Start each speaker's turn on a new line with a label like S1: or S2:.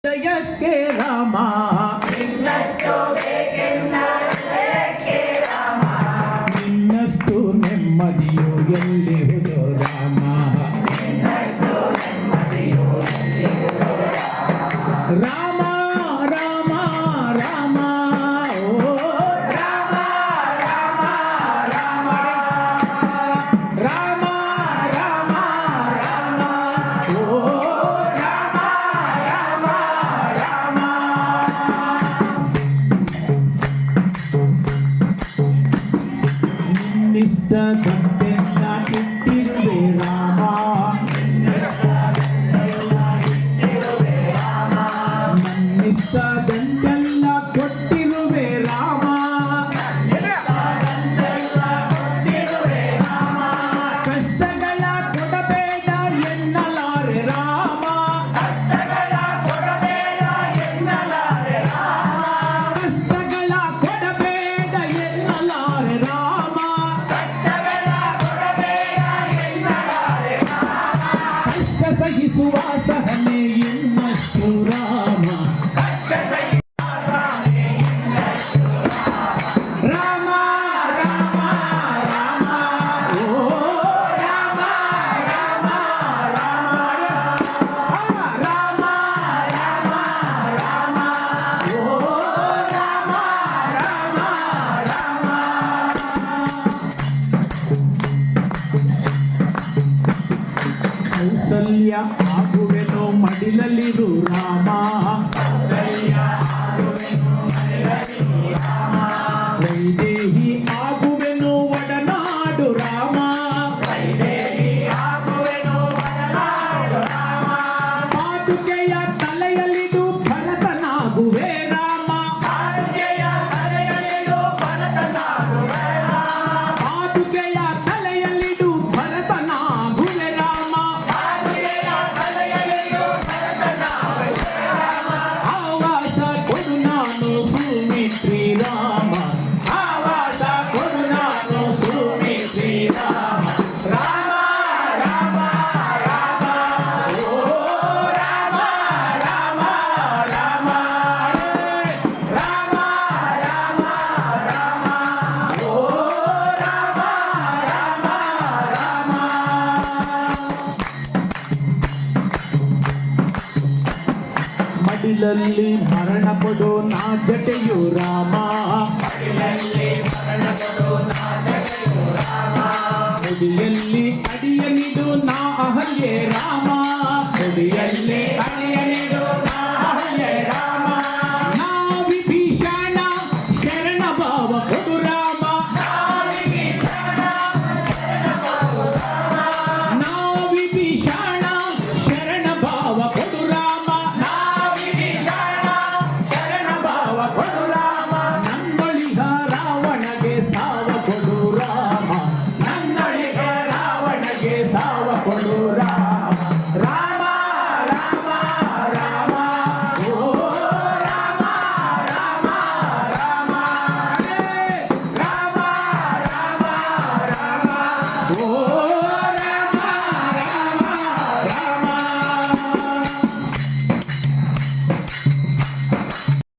S1: ಜಯಕ್ಕೆ ರಾಮ ನಿನ್ನಷ್ಟು ನೆಮ್ಮದಿಯು ಎಲ್ಲಿಹುದು ರಾಮ ರಾಮ ರಾಮ ರಾಮ ಓ ರಾಮ ರಾಮ ರಾಮ ರಾಮ ರಾಮ ರಾಮ ಓ ರಾಮ ರಾಮ ರಾಮ ನಿನ್ನಿಷ್ಟದಂತೆ ಇಟ್ಟಿರುವೆ ರಾಮ ನನ್ನಿಷ್ಟದಂತೆಲ್ಲ ಕೊಟ್ಟಿರುವೆ ರಾಮ ಕಷ್ಟಗಳ ಕೊಡಬೇಡ ಎನ್ನಲಾರೆ ರಾಮ ಕಷ್ಟಗಳ ಕೊಡಬೇಡ ಎನ್ನಲಾರೆ ರಾಮ ಕಷ್ಟ ಸಹಿಸುವ ಸಹನೆ ಇನ್ನಷ್ಟು ರಾಮ ರಾಮ ರಾಮ ರಾಮ ಓ ರಾಮ ರಾಮ ರಾಮ ರಾಮ ರಾಮ ರಾಮ ಓ ರಾಮ ರಾಮ ರಾಮ ಕೌಸಲ್ಯ ಆಗುವೆನೋ ಮಡಿಲಲ್ಲಿರು ರಾಮ ವೈದೇಹಿ ಆಗುವೆನು ಒಡನಾಡು ರಾಮ ಪಾದುಕೆಯ ತಲೆಯಲ್ಲಿದು ಭರತನಾಗುವೆ ರಾಮ ಪಾದುಕೆಯ ತಲೆಯಲ್ಲಿದು ಭರತನಾಗುವೆ ರಾಮ ಆವಾಸ ಕೊಡು ನಾನು ಸುಮಿತ್ರಿ ರಾಮ ಆವಾಸ ಕೊಡು ನಾನು ಸುಮಿತ್ರಿ ರಾಮ ರಾಮ ರಾಮ ರಾಮ ಓ ರಾಮ ರಾಮ ರಾಮ ರಾಮ ರಾಮ ರಾಮ ಓ ರಾಮ ರಾಮ ರಾಮ ಮಡಿಲಲ್ಲಿ ಮರಣ ಕೊಡು ನಾ ಜಟೆಯು ರಾಮ ಮುಡಿಯಲ್ಲಿ ಅಡಿಯನಿದು ನಾ ಅಹಲ್ಯೆ ರಾಮ ಮುಡಿಯಲ್ಲಿ ಅಡಿಯ